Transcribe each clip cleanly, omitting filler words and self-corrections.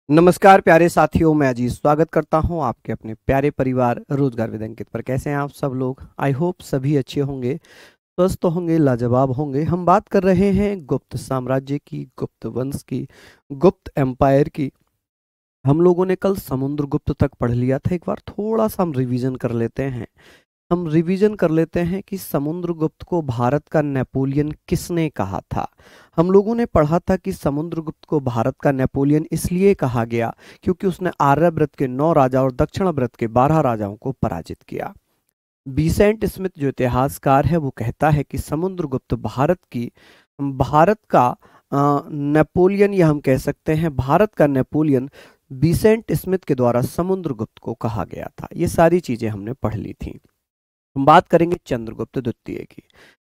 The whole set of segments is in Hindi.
नमस्कार प्यारे साथियों, मैं अजीज स्वागत करता हूं आपके अपने प्यारे परिवार रोजगार विद अंकित पर। कैसे हैं आप सब लोग? आई होप सभी अच्छे होंगे, स्वस्थ होंगे, लाजवाब होंगे। हम बात कर रहे हैं गुप्त साम्राज्य की, गुप्त वंश की, गुप्त एम्पायर की। हम लोगों ने कल समुद्रगुप्त तक पढ़ लिया था। एक बार थोड़ा सा हम रिवीजन कर लेते हैं। कि समुद्रगुप्त को भारत का नेपोलियन किसने कहा था। हम लोगों ने पढ़ा था कि समुद्रगुप्त को भारत का नेपोलियन इसलिए कहा गया क्योंकि उसने आर्यव्रत के 9 राजा और दक्षिणाव्रत के 12 राजाओं को पराजित किया। बीसेंट स्मिथ जो इतिहासकार है वो कहता है कि समुद्रगुप्त भारत का नेपोलियन, या हम कह सकते हैं भारत का नेपोलियन बीसेंट स्मिथ के द्वारा समुद्रगुप्त को कहा गया था। ये सारी चीजें हमने पढ़ ली थी। हम बात करेंगे चंद्रगुप्त द्वितीय की।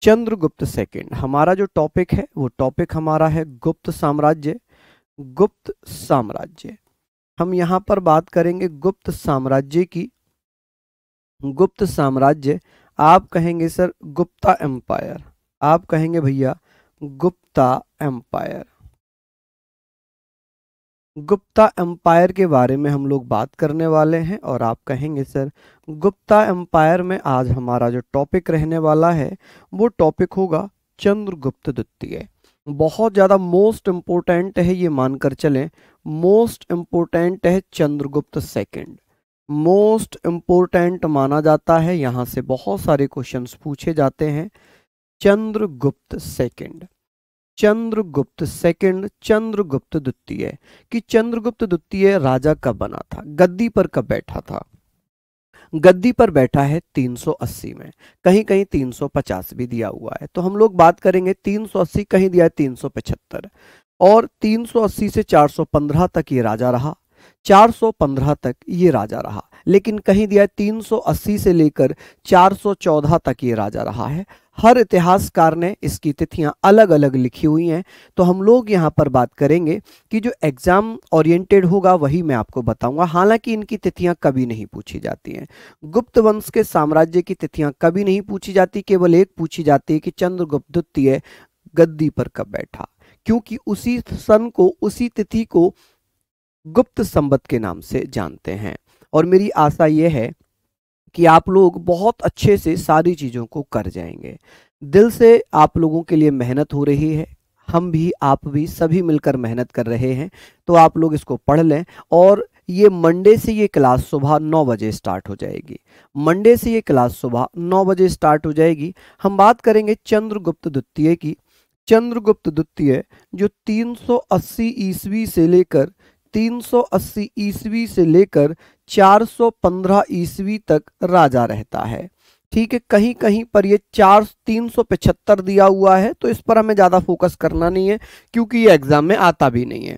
चंद्रगुप्त सेकंड हमारा जो टॉपिक है वो टॉपिक हमारा है गुप्त साम्राज्य। गुप्त साम्राज्य हम यहाँ पर बात करेंगे गुप्त साम्राज्य की। गुप्त साम्राज्य आप कहेंगे सर गुप्ता एम्पायर, आप कहेंगे भैया गुप्ता एम्पायर। गुप्ता एम्पायर के बारे में हम लोग बात करने वाले हैं और आप कहेंगे सर गुप्ता एम्पायर में आज हमारा जो टॉपिक रहने वाला है वो टॉपिक होगा चंद्रगुप्त द्वितीय। बहुत ज़्यादा मोस्ट इम्पोर्टेंट है, ये मानकर चलें। मोस्ट इम्पोर्टेंट है चंद्रगुप्त सेकंड, मोस्ट इम्पोर्टेंट माना जाता है। यहाँ से बहुत सारे क्वेश्चंस पूछे जाते हैं। चंद्रगुप्त सेकंड, चंद्रगुप्त सेकंड, चंद्रगुप्त द्वितीय कि चंद्रगुप्त द्वितीय राजा कब बना था, गद्दी पर कब बैठा था। गद्दी पर बैठा है 380 में, कहीं कहीं 350 भी दिया हुआ है, तो हम लोग बात करेंगे 380, कहीं दिया है 375। और 380 से 415 तक ये राजा रहा, 415 तक ये राजा रहा, लेकिन कहीं दिया है 380 से लेकर 414 तक ये राजा रहा है। हर इतिहासकार ने इसकी तिथियां अलग अलग लिखी हुई हैं, तो हम लोग यहाँ पर बात करेंगे कि जो एग्जाम ओरिएंटेड होगा वही मैं आपको बताऊंगा। हालांकि इनकी तिथियां कभी नहीं पूछी जाती हैं। गुप्त वंश के साम्राज्य की तिथियां कभी नहीं पूछी जाती, केवल एक पूछी जाती है कि चंद्रगुप्त द्वितीय गद्दी पर कब बैठा, क्योंकि उसी सन को, उसी तिथि को गुप्त संवत के नाम से जानते हैं। और मेरी आशा यह है कि आप लोग बहुत अच्छे से सारी चीज़ों को कर जाएंगे। दिल से आप लोगों के लिए मेहनत हो रही है, हम भी, आप भी, सभी मिलकर मेहनत कर रहे हैं, तो आप लोग इसको पढ़ लें। और ये मंडे से ये क्लास सुबह 9 बजे स्टार्ट हो जाएगी। मंडे से ये क्लास सुबह 9 बजे स्टार्ट हो जाएगी। हम बात करेंगे चंद्रगुप्त द्वितीय की। चंद्रगुप्त द्वितीय जो 380 ईस्वी से लेकर 380 ईस्वी से लेकर 415 ईस्वी तक राजा रहता है। ठीक है, कहीं कहीं पर ये 375 दिया हुआ है, तो इस पर हमें ज्यादा फोकस करना नहीं है क्योंकि ये एग्जाम में आता भी नहीं है,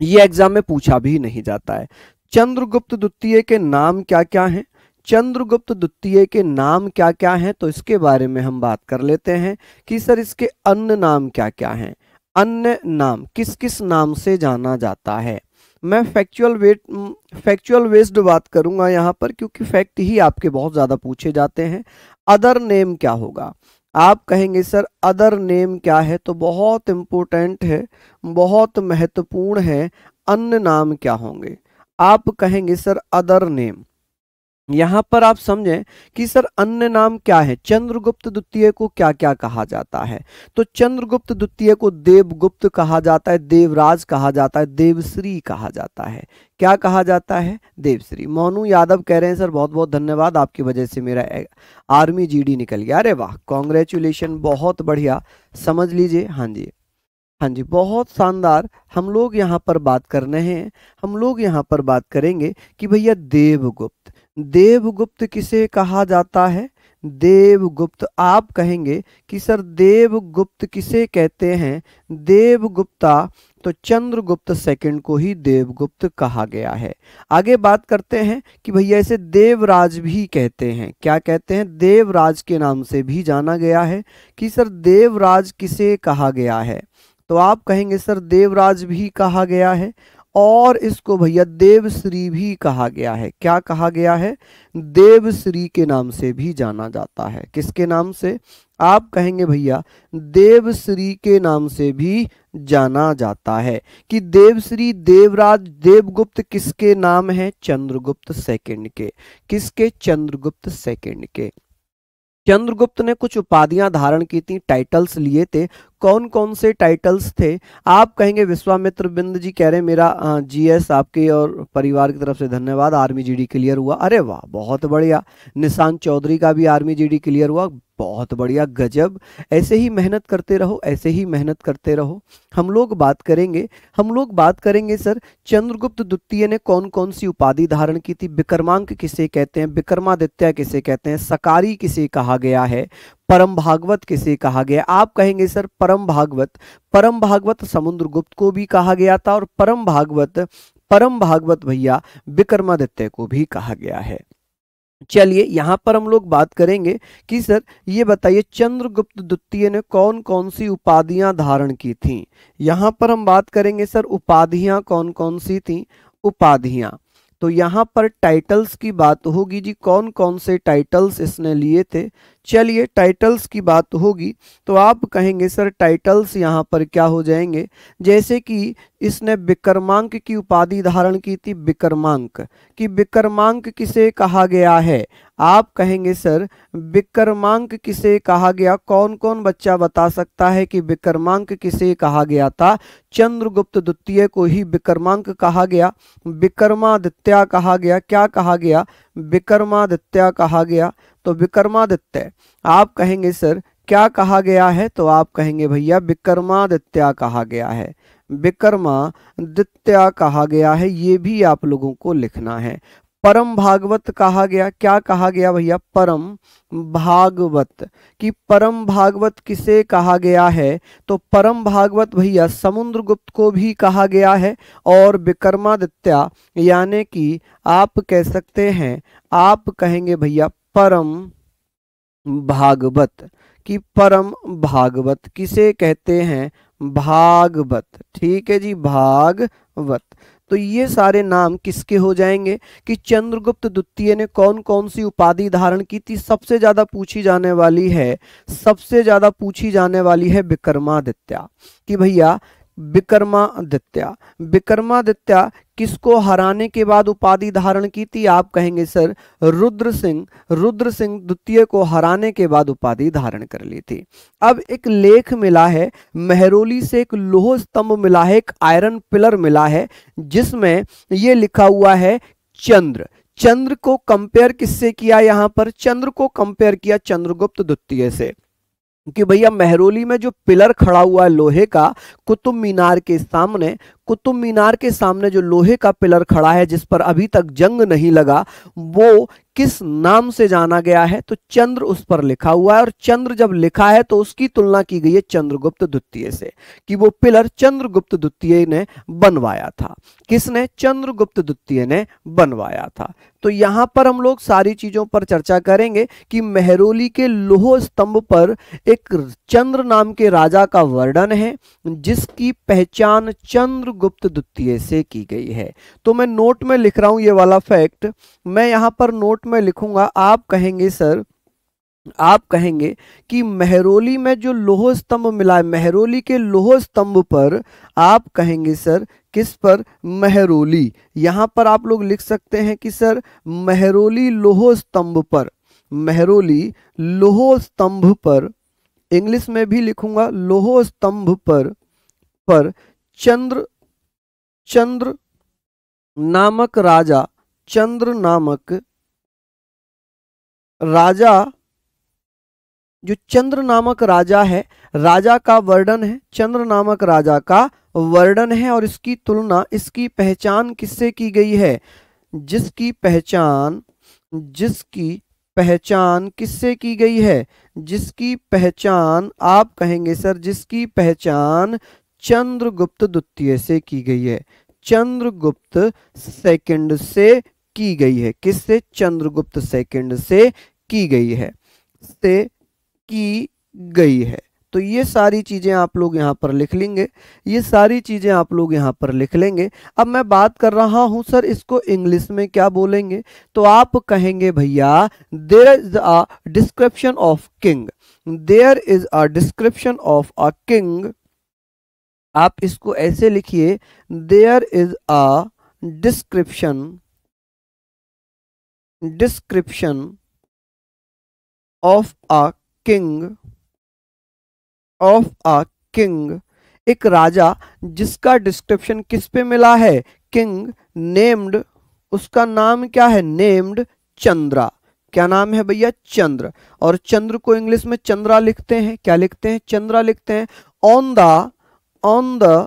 ये एग्जाम में पूछा भी नहीं जाता है। चंद्रगुप्त द्वितीय के नाम क्या क्या हैं? चंद्रगुप्त द्वितीय के नाम क्या क्या हैं, तो इसके बारे में हम बात कर लेते हैं कि सर इसके अन्य नाम क्या क्या हैं। अन्य नाम किस किस नाम से जाना जाता है। मैं फैक्चुअल बेस्ड बात करूंगा यहाँ पर, क्योंकि फैक्ट ही आपके बहुत ज़्यादा पूछे जाते हैं। अदर नेम क्या होगा? आप कहेंगे सर अदर नेम क्या है, तो बहुत इंपॉर्टेंट है, बहुत महत्वपूर्ण है। अन्य नाम क्या होंगे? आप कहेंगे सर अदर नेम। यहाँ पर आप समझें कि सर अन्य नाम क्या है, चंद्रगुप्त द्वितीय को क्या क्या कहा जाता है। तो चंद्रगुप्त द्वितीय को देवगुप्त कहा जाता है, देवराज कहा जाता है, देवश्री कहा जाता है। क्या कहा जाता है? देवश्री। मोनू यादव कह रहे हैं सर बहुत बहुत धन्यवाद, आपकी वजह से मेरा आर्मी जीडी निकल गया। अरे वाह, कॉन्ग्रेचुलेशन, बहुत बढ़िया। समझ लीजिए, हाँ जी, हाँ जी, बहुत शानदार। हम लोग यहाँ पर बात कर रहे हैं, हम लोग यहाँ पर बात करेंगे कि भैया देवगुप्त, देवगुप्त किसे कहा जाता है? देवगुप्त। आप कहेंगे कि सर देवगुप्त किसे कहते हैं? देवगुप्ता। तो चंद्रगुप्त सेकंड को ही देवगुप्त कहा गया है। आगे बात करते हैं कि भैया इसे देवराज भी कहते हैं। क्या कहते हैं? देवराज के नाम से भी जाना गया है। कि सर देवराज किसे कहा गया है? तो आप कहेंगे सर देवराज भी कहा गया है। और इसको भैया देवश्री भी कहा गया है। क्या कहा गया है? देवश्री के नाम से भी जाना जाता है। किसके नाम से? आप कहेंगे भैया देवश्री के नाम से भी जाना जाता है। कि देवश्री देवराज देवगुप्त किसके नाम है? चंद्रगुप्त सेकंड के। किसके? चंद्रगुप्त सेकंड के। चंद्रगुप्त ने कुछ उपाधियां धारण की थी, टाइटल्स लिए थे। कौन कौन से टाइटल्स थे? आप कहेंगे विश्वामित्र बिंद जी कह रहे मेरा जीएस आपके और परिवार की तरफ से धन्यवाद, आर्मी जीडी क्लियर हुआ। अरे वाह, बहुत बढ़िया। निशांत चौधरी का भी आर्मी जीडी क्लियर हुआ, बहुत बढ़िया, गजब। ऐसे ही मेहनत करते रहो, ऐसे ही मेहनत करते रहो। हम लोग बात करेंगे सर चंद्रगुप्त द्वितीय ने कौन कौन सी उपाधि धारण की थी। विक्रमांक किसे कहते हैं? विक्रमादित्य किसे कहते हैं? सकारी किसे कहा गया है? परम भागवत किसे कहा गया? आप कहेंगे सर परम भागवत समुद्रगुप्त को भी कहा गया था, और परम भागवत भैया विक्रमादित्य को भी कहा गया है। चलिए यहां पर हम लोग बात करेंगे कि सर ये बताइए चंद्रगुप्त द्वितीय ने कौन कौन सी उपाधियां धारण की थी। यहां पर हम बात करेंगे सर उपाधियां कौन कौन सी थी। उपाधियां तो यहां पर टाइटल्स की बात होगी जी, कौन कौन से टाइटल्स इसने लिए थे। चलिए टाइटल्स की बात होगी तो आप कहेंगे सर टाइटल्स यहां पर क्या हो जाएंगे, जैसे कि इसने विक्रमांक की उपाधि धारण की थी। विक्रमांक कि विक्रमांक किसे कहा गया है? आप कहेंगे सर विक्रमांक किसे कहा गया? कौन कौन बच्चा बता सकता है कि विक्रमांक किसे कहा गया था? चंद्रगुप्त द्वितीय को ही विक्रमांक कहा गया, विक्रमादित्य कहा गया। क्या कहा गया? विक्रमादित्य कहा गया। तो विक्रमादित्य आप कहेंगे सर क्या कहा गया है? तो आप कहेंगे भैया विक्रमादित्य कहा गया है, विक्रमादित्य कहा गया है। ये भी आप लोगों को लिखना है। परम भागवत कहा गया। क्या कहा गया भैया? परम भागवत। कि परम भागवत किसे कहा गया है? तो परम भागवत भैया समुद्रगुप्त को भी कहा गया है। और विक्रमादित्य यानी कि आप कह सकते हैं, आप कहेंगे भैया परम भागवत। कि परम भागवत किसे कहते हैं? भागवत। ठीक है जी, भागवत। तो ये सारे नाम किसके हो जाएंगे कि चंद्रगुप्त द्वितीय ने कौन कौन सी उपाधि धारण की थी। सबसे ज्यादा पूछी जाने वाली है विक्रमादित्य। कि भैया विक्रमादित्य किसको हराने के बाद उपाधि धारण की थी? आप कहेंगे सर रुद्र सिंह द्वितीय को हराने के बाद उपाधि धारण कर ली थी। अब एक लेख मिला है मेहरौली से, एक लोह स्तंभ मिला है, एक आयरन पिलर मिला है, जिसमें ये लिखा हुआ है चंद्र को कंपेयर किससे किया? यहां पर चंद्र को कंपेयर किया चंद्रगुप्त द्वितीय से। कि भैया मेहरौली में जो पिलर खड़ा हुआ है लोहे का कुतुब मीनार के सामने जो लोहे का पिलर खड़ा है जिस पर अभी तक जंग नहीं लगा, वो किस नाम से जाना गया है? तो चंद्र उस पर लिखा हुआ है। और चंद्र जब लिखा है तो उसकी तुलना की गई है चंद्रगुप्त द्वितीय से, कि वो पिलर चंद्रगुप्त द्वितीय ने बनवाया था। किसने? चंद्रगुप्त द्वितीय ने बनवाया था। तो यहां पर हम लोग सारी चीजों पर चर्चा करेंगे कि मेहरौली के लोह स्तंभ पर एक चंद्र नाम के राजा का वर्णन है, जिसकी पहचान चंद्रगुप्त द्वितीय से की गई है। तो मैं नोट में लिख रहा हूं ये वाला फैक्ट, मैं यहां पर नोट में लिखूंगा। आप कहेंगे कि मेहरौली में जो लोह स्तंभ मिला है, मेहरौली के लोह स्तंभ पर आप कहेंगे सर किस पर? मेहरौली। यहां पर आप लोग लिख सकते हैं कि सर मेहरौली लोह स्तंभ पर, इंग्लिश में भी लिखूंगा लोह स्तंभ पर चंद्र नामक राजा जो चंद्र नामक राजा है, राजा का वर्णन है, चंद्र नामक राजा का वर्णन है। और इसकी तुलना, इसकी पहचान किससे की गई है? जिसकी पहचान किससे की गई है? जिसकी पहचान आप कहेंगे सर जिसकी पहचान चंद्रगुप्त द्वितीय से की गई है, चंद्रगुप्त सेकंड से की गई है। किससे? चंद्रगुप्त सेकंड से की गई है, तो ये सारी चीजें आप लोग यहाँ पर लिख लेंगे, ये सारी चीजें आप लोग यहाँ पर लिख लेंगे। अब मैं बात कर रहा हूं सर इसको इंग्लिश में क्या बोलेंगे, तो आप कहेंगे भैया there is a description of king, there is a description of a king. आप इसको ऐसे लिखिए, there is a description, description of a king, of a king, एक राजा जिसका डिस्क्रिप्शन किस पे मिला है, किंग नेम्ड, उसका नाम क्या है, नेम्ड चंद्रा। क्या नाम है भैया, चंद्र। और चंद्र को इंग्लिश में चंद्रा लिखते हैं, क्या लिखते हैं, चंद्रा लिखते हैं। On the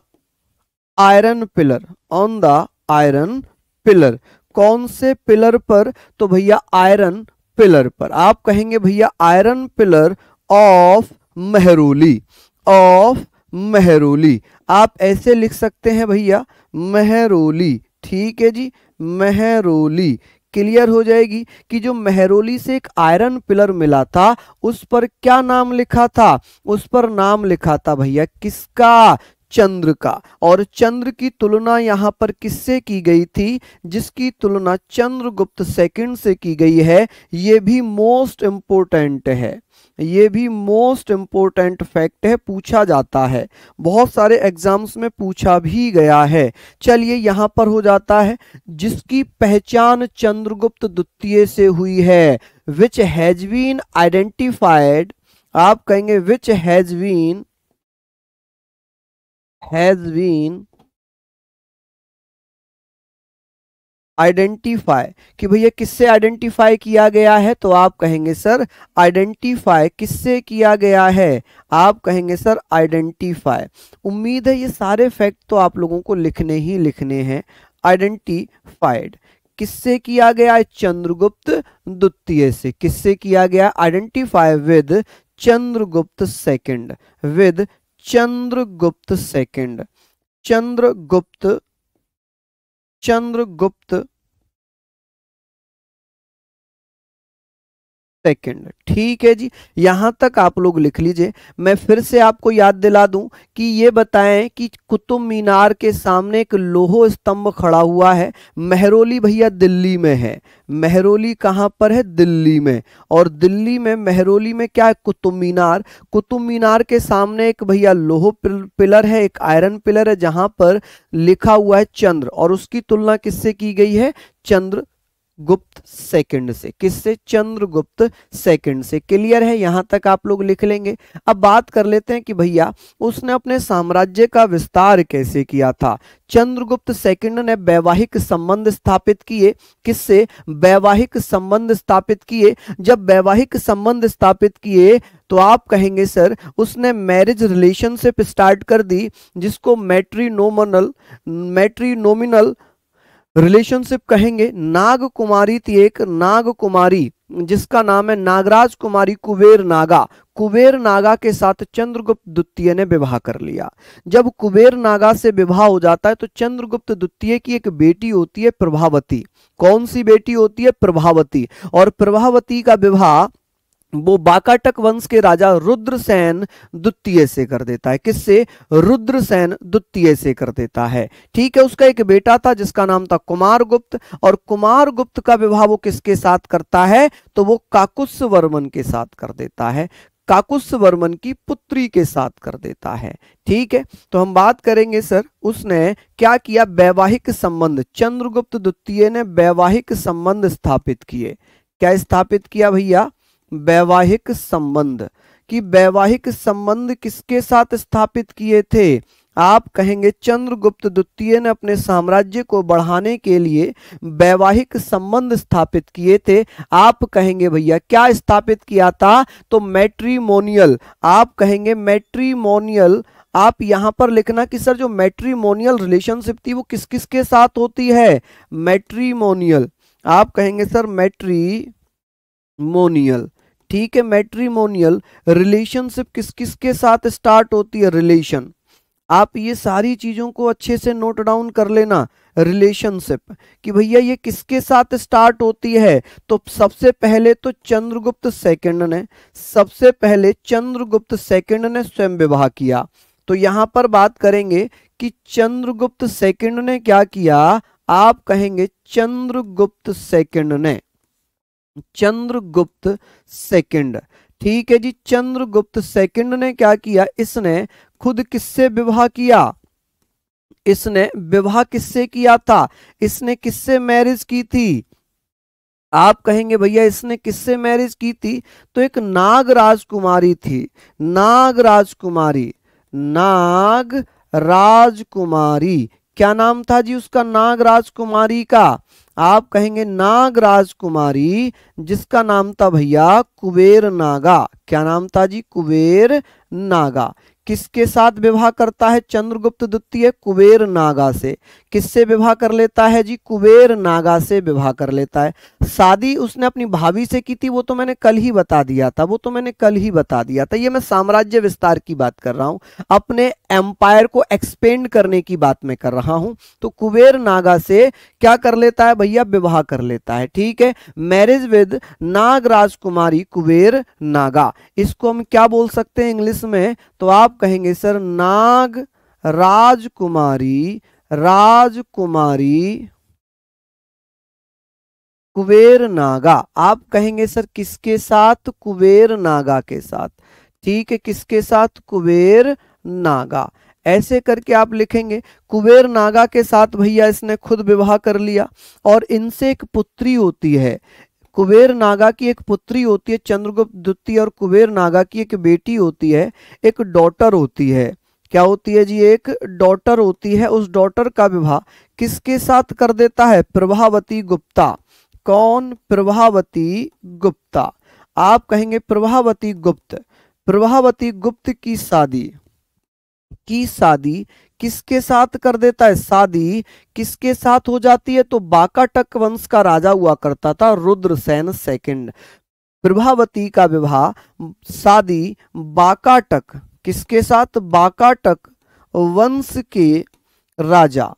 iron pillar, on the iron pillar, कौन से पिलर पर, तो भैया आयरन पिलर पर। आप कहेंगे भैया iron pillar of Mehrauli, of Mehrauli. आप ऐसे लिख सकते हैं भैया मेहरौली, ठीक है जी, मेहरौली। क्लियर हो जाएगी कि जो मेहरौली से एक आयरन पिलर मिला था उस पर क्या नाम लिखा था, उस पर नाम लिखा था भैया किसका, चंद्र का। और चंद्र की तुलना यहां पर किससे की गई थी, जिसकी तुलना चंद्रगुप्त सेकंड से की गई है। ये भी मोस्ट इंपोर्टेंट है, ये भी मोस्ट इंपोर्टेंट फैक्ट है, पूछा जाता है, बहुत सारे एग्जाम्स में पूछा भी गया है। चलिए यहां पर हो जाता है, जिसकी पहचान चंद्रगुप्त द्वितीय से हुई है, विच हैज बीन आइडेंटिफाइड, आप कहेंगे विच हैज बीन आइडेंटिफाई, कि भैया किससे आइडेंटिफाई किया गया है, तो आप कहेंगे सर आइडेंटिफाई किससे किया गया है, आप कहेंगे सर आइडेंटिफाई। उम्मीद है ये सारे फैक्ट तो आप लोगों को लिखने ही लिखने हैं। आइडेंटिफाइड किससे किया गया है, चंद्रगुप्त द्वितीय से। किससे किया गया, identify with Chandragupta second, with Chandragupta second, Chandragupta, Chandragupta second, ठीक है जी। यहां तक आप लोग लिख लीजिए। मैं फिर से आपको याद दिला दूं कि ये बताएं कि कुतुब मीनार के सामने एक लोह स्तंभ खड़ा हुआ है, मेहरौली भैया दिल्ली में है। मेहरौली कहां पर है, दिल्ली में। और दिल्ली में मेहरौली में क्या है, कुतुब मीनार। कुतुब मीनार के सामने एक भैया लोह पिलर है, एक आयरन पिलर है, जहां पर लिखा हुआ है चंद्र, और उसकी तुलना किससे की गई है, चंद्र गुप्त सेकंड से। किससे, चंद्रगुप्त सेकंड से। क्लियर है, यहां तक आप लोग लिख लेंगे। अब बात कर लेते हैं कि भैया उसने अपने साम्राज्य का विस्तार कैसे किया था। चंद्रगुप्त सेकंड ने वैवाहिक संबंध स्थापित किए, किससे, वैवाहिक संबंध स्थापित किए। जब वैवाहिक संबंध स्थापित किए तो आप कहेंगे सर उसने मैरिज रिलेशनशिप स्टार्ट कर दी, जिसको मैट्रिनोमिनल रिलेशनशिप कहेंगे। नाग कुमारी थी एक, नाग कुमारी जिसका नाम है नागराज कुमारी कुबेर नागा, कुबेर नागा के साथ चंद्रगुप्त द्वितीय ने विवाह कर लिया। जब कुबेर नागा से विवाह हो जाता है तो चंद्रगुप्त द्वितीय की एक बेटी होती है प्रभावती। कौन सी बेटी होती है, प्रभावती। और प्रभावती का विवाह वो बाकाटक वंश के राजा रुद्रसेन द्वितीय से कर देता है। किससे, रुद्रसेन द्वितीय से कर देता है, ठीक है। उसका एक बेटा था जिसका नाम था कुमारगुप्त, और कुमारगुप्त का विवाह वो किसके साथ करता है, तो वो काकुत्स वर्मन के साथ कर देता है, काकुत्स वर्मन की पुत्री के साथ कर देता है, ठीक है। तो हम बात करेंगे सर उसने क्या किया, वैवाहिक संबंध, चंद्रगुप्त द्वितीय ने वैवाहिक संबंध स्थापित किए। क्या स्थापित किया भैया, वैवाहिक संबंध। कि वैवाहिक संबंध किसके साथ स्थापित किए थे, आप कहेंगे चंद्रगुप्त द्वितीय ने अपने साम्राज्य को बढ़ाने के लिए वैवाहिक संबंध स्थापित किए थे। आप कहेंगे भैया क्या स्थापित किया था, तो मैट्रिमोनियल। आप कहेंगे मैट्रिमोनियल। आप यहां पर लिखना कि सर जो मैट्रिमोनियल रिलेशनशिप थी वो किस किस के साथ होती है, मैट्रिमोनियल। आप कहेंगे सर मैट्रिमोनियल, ठीक है। मैट्रिमोनियल रिलेशनशिप किस किस के साथ स्टार्ट होती है, रिलेशन। आप ये सारी चीजों को अच्छे से नोट डाउन कर लेना। रिलेशनशिप कि भैया ये किसके साथ स्टार्ट होती है, तो सबसे पहले तो चंद्रगुप्त सेकंड ने, सबसे पहले चंद्रगुप्त सेकंड ने स्वयं विवाह किया। तो यहां पर बात करेंगे कि चंद्रगुप्त सेकंड ने क्या किया, आप कहेंगे चंद्रगुप्त सेकंड ने, चंद्रगुप्त सेकंड, ठीक है जी। चंद्रगुप्त सेकंड ने क्या किया, इसने खुद किससे विवाह किया, इसने विवाह किससे किया था, इसने किससे मैरिज की थी, आप कहेंगे भैया इसने किससे मैरिज की थी, तो एक नाग राजकुमारी थी, नाग राजकुमारी, नाग राजकुमारी, क्या नाम था जी उसका, नाग राजकुमारी का, आप कहेंगे नाग राजकुमारी, जिसका नाम था भैया कुबेर नागा, क्या नाम था जी, कुबेर नागा। किसके साथ विवाह करता है चंद्रगुप्त द्वितीय, कुबेर नागा से। किससे विवाह कर लेता है जी, कुबेर नागा से विवाह कर लेता है। शादी उसने अपनी भाभी से की थी, वो तो मैंने कल ही बता दिया था, वो तो मैंने कल ही बता दिया था। ये मैं साम्राज्य विस्तार की बात कर रहा हूं, अपने एम्पायर को एक्सपेंड करने की बात मैं कर रहा हूं। तो कुबेर नागा से क्या कर लेता है भैया, विवाह कर लेता है, ठीक है। मैरिज विद नाग राजकुमारी कुबेर नागा, इसको हम क्या बोल सकते हैं इंग्लिश में, तो आप कहेंगे सर नाग राजकुमारी, राजकुमारी कुबेर नागा। आप कहेंगे सर किसके साथ, कुबेर नागा के साथ, ठीक है, किसके साथ, कुबेर नागा। ऐसे करके आप लिखेंगे कुबेर नागा के साथ भैया इसने खुद विवाह कर लिया, और इनसे एक पुत्री होती है, कुबेर नागा की एक पुत्री होती है चंद्रगुप्त द्वितीय, और कुबेर नागा की एक बेटी होती है, एक डॉटर होती है। क्या होती है जी, एक डॉटर होती है। उस डॉटर का विवाह किसके साथ कर देता है, प्रभावती गुप्ता। कौन, प्रभावती गुप्ता। आप कहेंगे प्रभावती गुप्त, प्रभावती गुप्त की शादी, की शादी किसके साथ कर देता है, शादी किसके साथ हो जाती है, तो बाकाटक वंश का राजा हुआ करता था रुद्रसेन सेकंड। प्रभावती का विवाह, शादी बाकाटक, किसके साथ, बाकाटक वंश के राजा,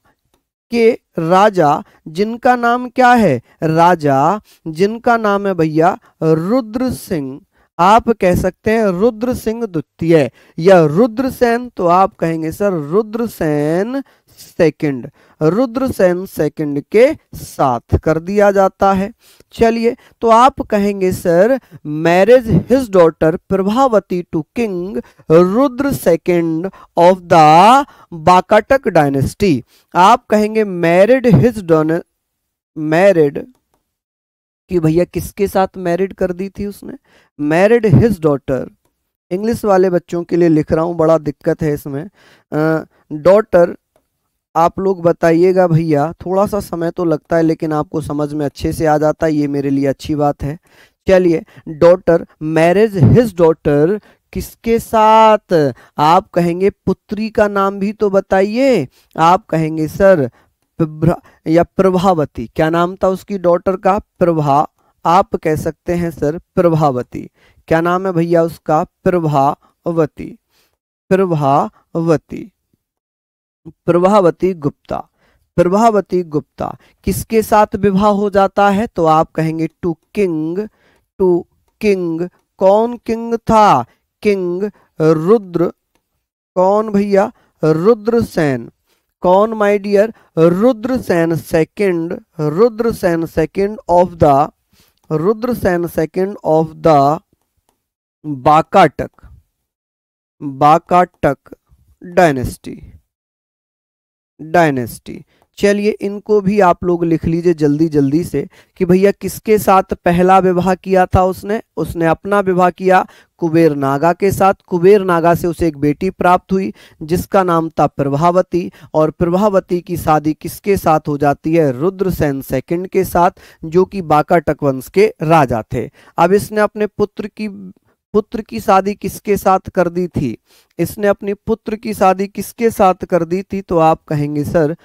के राजा जिनका नाम क्या है, राजा जिनका नाम है भैया रुद्र सिंह, आप कह सकते हैं रुद्र सिंह द्वितीय या रुद्रसेन, तो आप कहेंगे sir Rudrasen second, Rudrasen second के साथ कर दिया जाता है। चलिए, तो आप कहेंगे sir marriage his daughter Prabhavati to king Rudra second of the Vakataka dynasty. आप कहेंगे मैरिड हिज डॉनर, मैरिड कि भैया किसके साथ मैरिड कर दी थी उसने, मैरिड हिज डॉटर। इंग्लिश वाले बच्चों के लिए लिख रहा हूं, बड़ा दिक्कत है इसमें। डॉटर आप लोग बताइएगा भैया, थोड़ा सा समय तो लगता है लेकिन आपको समझ में अच्छे से आ जाता है, ये मेरे लिए अच्छी बात है। चलिए, डॉटर, मैरिज हिज डॉटर किसके साथ, आप कहेंगे पुत्री का नाम भी तो बताइए, आप कहेंगे सर या प्रभावती। क्या नाम था उसकी डॉटर का, प्रभा, आप कह सकते हैं सर प्रभावती। क्या नाम है भैया उसका, प्रभावती, प्रभावती, प्रभावती गुप्ता। प्रभावती गुप्ता किसके साथ विवाह हो जाता है, तो आप कहेंगे टू किंग, टू किंग, कौन किंग था, किंग रुद्र, कौन भैया, रुद्रसेन, कौन my dear, Rudrasen second, Rudrasen second of the, Rudrasen second of the Vakataka, Vakataka dynasty, dynasty. चलिए, इनको भी आप लोग लिख लीजिए जल्दी जल्दी से कि भैया किसके साथ पहला विवाह किया था उसने, उसने अपना विवाह किया कुबेर नागा के साथ। कुबेर नागा से उसे एक बेटी प्राप्त हुई जिसका नाम था प्रभावती, और प्रभावती की शादी किसके साथ हो जाती है, रुद्रसेन सेकंड के साथ, जो कि बाकाटक वंश के राजा थे। अब इसने अपने पुत्र की शादी किसके साथ कर दी थी, इसने अपनी पुत्र की शादी किसके साथ कर दी थी, तो आप कहेंगे सर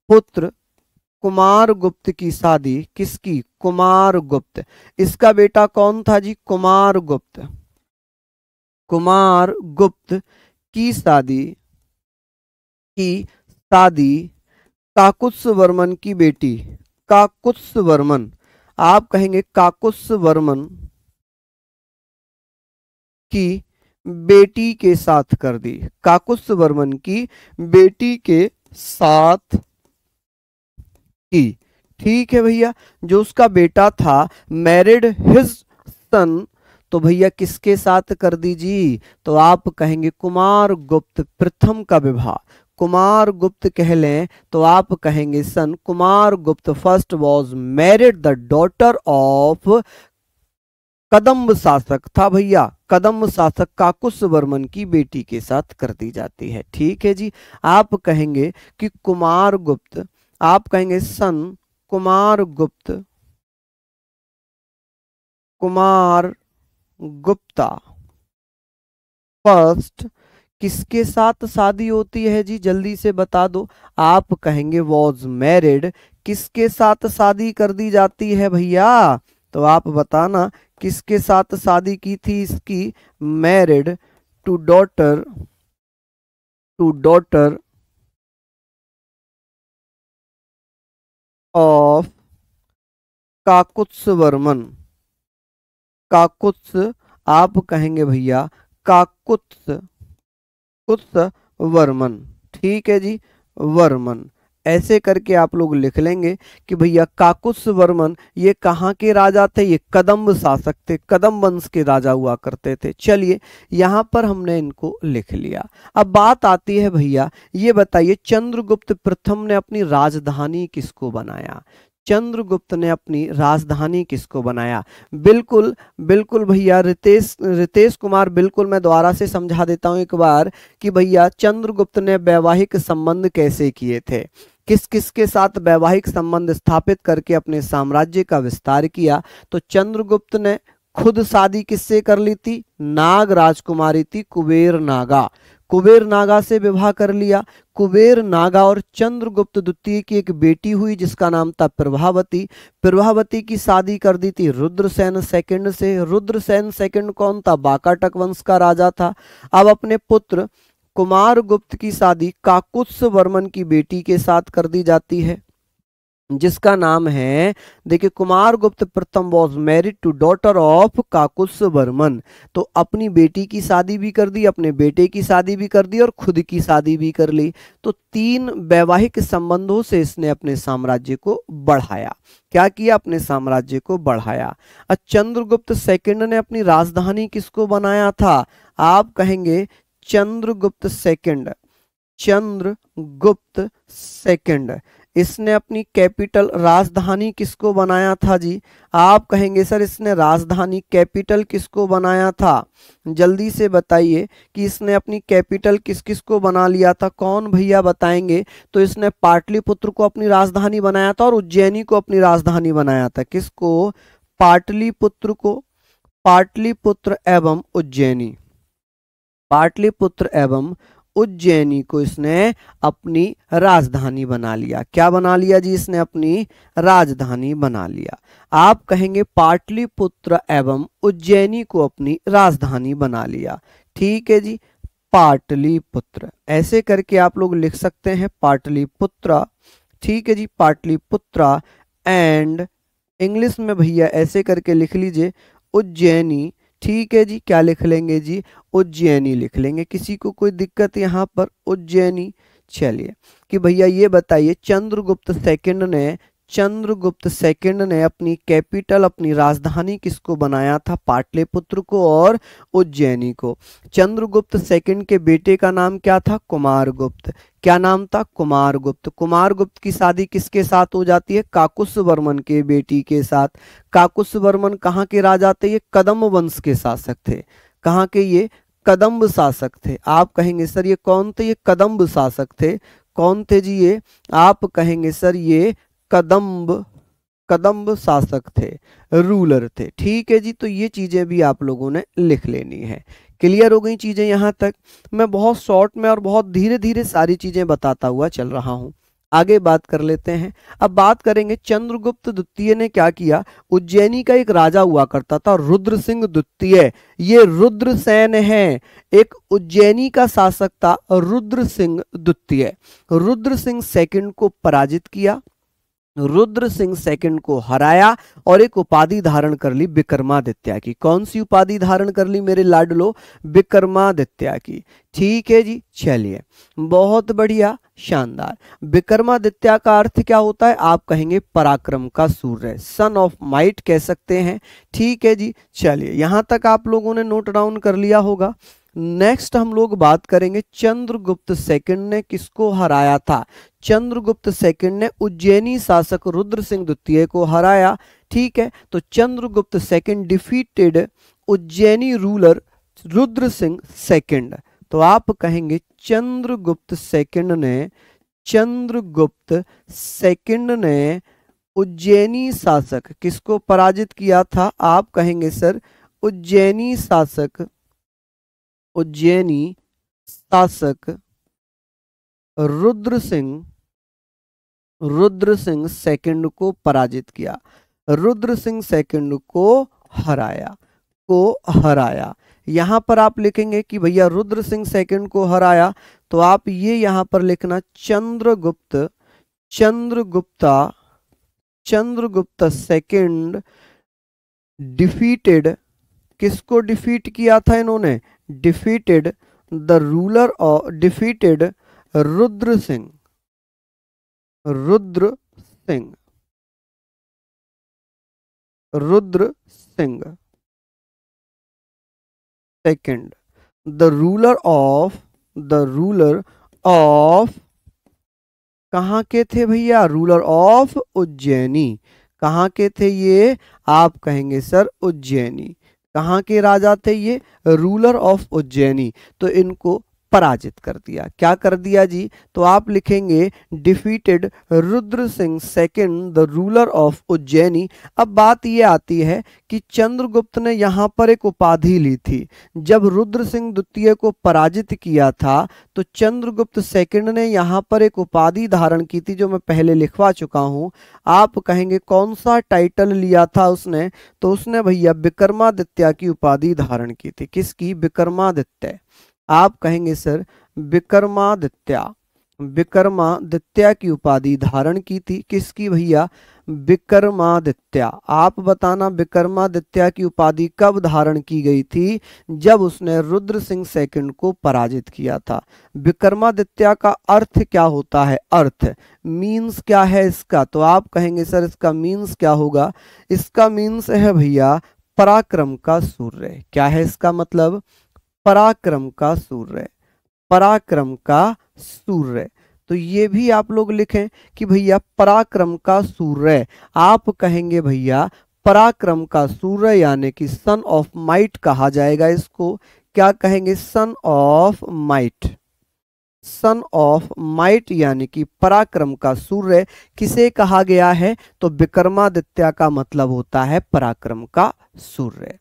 पुत्र कुमार गुप्त की शादी, किसकी, कुमार गुप्त। इसका बेटा कौन था जी, कुमार गुप्त, कुमार गुप्त की शादी की शादी काकुत्स वर्मन की बेटी, काकुत्स वर्मन, आप कहेंगे काकुत्स वर्मन की बेटी के साथ कर दी, काकुत्स वर्मन की बेटी के साथ की। ठीक है भैया, जो उसका बेटा था मैरिड हिज सन, तो भैया किसके साथ कर दीजिए, तो आप कहेंगे कुमार गुप्त प्रथम का विवाह, कुमार गुप्त कह लें तो आप कहेंगे son Kumar Gupta first was married the daughter of Kadamba शासक था भैया, कदम्ब शासक काकुस वर्मन की बेटी के साथ कर दी जाती है। ठीक है जी, आप कहेंगे कि कुमार गुप्त, आप कहेंगे सन कुमार गुप्त, कुमार गुप्ता फर्स्ट किसके साथ शादी होती है जी, जल्दी से बता दो। आप कहेंगे वॉज मैरिड, किसके साथ शादी कर दी जाती है भैया, तो आप बताना किसके साथ शादी की थी इसकी, married to daughter, to daughter of Kakutsa Varman, Kakutsa, आप कहेंगे भैया काकुत्स, कुत्स वर्मन। ठीक है जी, वर्मन, ऐसे करके आप लोग लिख लेंगे कि भैया काकुत्स वर्मन ये कहाँ के राजा थे, ये कदम्ब शासक थे, कदम्ब वंश के राजा हुआ करते थे। चलिए यहाँ पर हमने इनको लिख लिया। अब बात आती है भैया, ये बताइए चंद्रगुप्त प्रथम ने अपनी राजधानी किसको बनाया, चंद्रगुप्त ने अपनी राजधानी किसको बनाया। बिल्कुल बिल्कुल भैया, रितेश रितेश कुमार, बिल्कुल मैं दोबारा से समझा देता हूं एक बार कि भैया चंद्रगुप्त ने वैवाहिक संबंध कैसे किए थे, किस किस के साथ वैवाहिक संबंध स्थापित करके अपने साम्राज्य का विस्तार किया। तो चंद्रगुप्त ने खुद शादी किससे कर ली थी, नाग राजकुमारी थी कुबेर नागा, कुबेर नागा से विवाह कर लिया। कुबेर नागा और चंद्रगुप्त द्वितीय की एक बेटी हुई जिसका नाम था प्रभावती, प्रभावती की शादी कर दी थी रुद्रसेन सेकंड से। रुद्रसेन सेकंड कौन था, बाकाटक वंश का राजा था। अब अपने पुत्र कुमार गुप्त की शादी काकुत्स वर्मन की बेटी के साथ कर दी जाती है जिसका नाम है, देखिए कुमार गुप्त प्रथम was married to daughter of Kakutsa Varman, तो अपनी बेटी की शादी भी कर दी, अपने बेटे की शादी भी कर दी और खुद की शादी भी कर ली। तो 3 वैवाहिक संबंधों से इसने अपने साम्राज्य को बढ़ाया। क्या किया, अपने साम्राज्य को बढ़ाया। चंद्रगुप्त सेकंड ने अपनी राजधानी किसको बनाया था, आप कहेंगे चंद्रगुप्त सेकंड, चंद्रगुप्त सेकंड इसने अपनी कैपिटल राजधानी किसको बनाया था जी, आप कहेंगे सर इसने राजधानी कैपिटल किसको बनाया था, जल्दी से बताइए कि इसने अपनी कैपिटल किस किस को बना लिया था, कौन भैया बताएंगे। तो इसने पाटलिपुत्र को अपनी राजधानी बनाया था और उज्जैनी को अपनी राजधानी बनाया था। किसको, पाटलिपुत्र को, पाटलिपुत्र एवं उज्जैनी, पाटलिपुत्र एवं उज्जैनी को इसने अपनी राजधानी बना लिया। क्या बना लिया जी, इसने अपनी राजधानी बना लिया। आप कहेंगे पाटलिपुत्र एवं उज्जैनी को अपनी राजधानी बना लिया। ठीक है जी, पाटलिपुत्र, ऐसे करके आप लोग लिख सकते हैं पाटलिपुत्र। ठीक है जी, पाटलिपुत्र एंड इंग्लिश में भैया ऐसे करके लिख लीजिए उज्जैनी। ठीक है जी, क्या लिख लेंगे जी, उज्जैनी लिख लेंगे। किसी को कोई दिक्कत यहाँ पर, उज्जैनी। चलिए कि भैया ये बताइए चंद्रगुप्त सेकंड ने, चंद्रगुप्त सेकंड ने अपनी कैपिटल, अपनी राजधानी किसको बनाया था, पाटलिपुत्र को और उज्जैनी को। चंद्रगुप्त सेकंड के बेटे का नाम क्या था, कुमारगुप्त। क्या नाम था, कुमारगुप्त। कुमारगुप्त की शादी किसके साथ हो जाती है, काकुस वर्मन के बेटी के साथ। काकुस वर्मन कहाँ के राजा थे, ये कदम्ब वंश के शासक थे। कहाँ के, ये कदम्ब शासक थे। आप कहेंगे सर ये कौन थे, ये कदम्ब शासक थे। कौन थे जी ये, आप कहेंगे सर ये कदम्ब, कदम्ब शासक थे, रूलर थे। ठीक है जी, तो ये चीजें भी आप लोगों ने लिख लेनी है। क्लियर हो गई चीजें यहाँ तक। मैं बहुत शॉर्ट में और बहुत धीरे धीरे सारी चीजें बताता हुआ चल रहा हूँ। आगे बात कर लेते हैं। अब बात करेंगे चंद्रगुप्त द्वितीय ने क्या किया। उज्जैनी का एक राजा हुआ करता था रुद्र सिंह द्वितीय, ये रुद्रसेन है, एक उज्जैनी का शासक था रुद्र सिंह द्वितीय। रुद्र सिंह सेकंड को पराजित किया, रुद्र सिंह सेकंड को हराया और एक उपाधि धारण कर ली विक्रमादित्य की। कौन सी उपाधि धारण कर ली मेरे लाडलो, विक्रमादित्य की। ठीक है जी, चलिए बहुत बढ़िया, शानदार। विक्रमादित्य का अर्थ क्या होता है, आप कहेंगे पराक्रम का सूर्य, सन ऑफ माइट कह सकते हैं। ठीक है जी, चलिए यहां तक आप लोगों ने नोट डाउन कर लिया होगा। नेक्स्ट हम लोग बात करेंगे चंद्रगुप्त सेकंड ने किसको हराया था। चंद्रगुप्त सेकंड ने उज्जैनी शासक रुद्र सिंह द्वितीय को हराया। ठीक है, तो Chandragupta second defeated Ujjaini ruler Rudra Singh second. तो आप कहेंगे चंद्रगुप्त सेकंड ने उज्जैनी शासक किसको पराजित किया था। आप कहेंगे सर उज्जैनी शासक रुद्र सिंह सेकंड को पराजित किया, रुद्र सिंह सेकंड को हराया। यहां पर आप लिखेंगे कि भैया रुद्र सिंह सेकंड को हराया, तो आप ये यहां पर लिखना चंद्रगुप्ता सेकंड डिफीटेड, किसको डिफीट किया था इन्होंने, defeated Rudra Singh second, the ruler of कहां के थे भैया, रूलर ऑफ उज्जैनी। कहां के थे ये, आप कहेंगे सर उज्जैनी। कहां के राजा थे ये, रूलर ऑफ उज्जैनी। तो इनको पराजित कर दिया। क्या कर दिया जी, तो आप लिखेंगे defeated Rudra Singh second the ruler of Ujjaini. अब बात ये आती है कि चंद्रगुप्त ने यहां पर एक उपाधि ली थी। जब रुद्र सिंह द्वितीय को पराजित किया था तो चंद्रगुप्त सेकंड ने यहां पर एक उपाधि धारण की थी, जो मैं पहले लिखवा चुका हूं। आप कहेंगे कौन सा टाइटल लिया था उसने, तो उसने भैया विक्रमादित्य की उपाधि धारण की थी। किसकी, विक्रमादित्य। आप कहेंगे सर विक्रमादित्य की उपाधि धारण की थी। किसकी भैया, विक्रमादित्य। आप बताना विक्रमादित्य की उपाधि कब धारण की गई थी, जब उसने रुद्र सिंह सेकंड को पराजित किया था। विक्रमादित्य का अर्थ क्या होता है, अर्थ मीन्स क्या है इसका, तो आप कहेंगे सर इसका मीन्स क्या होगा, इसका मीन्स है भैया पराक्रम का सूर्य। क्या है इसका मतलब, पराक्रम का सूर्य। तो ये भी आप लोग लिखें कि भैया पराक्रम का सूर्य। आप कहेंगे भैया पराक्रम का सूर्य यानी कि सन ऑफ माइट कहा जाएगा इसको। क्या कहेंगे, सन ऑफ माइट यानी कि पराक्रम का सूर्य किसे कहा गया है, तो विक्रमादित्य का मतलब होता है पराक्रम का सूर्य।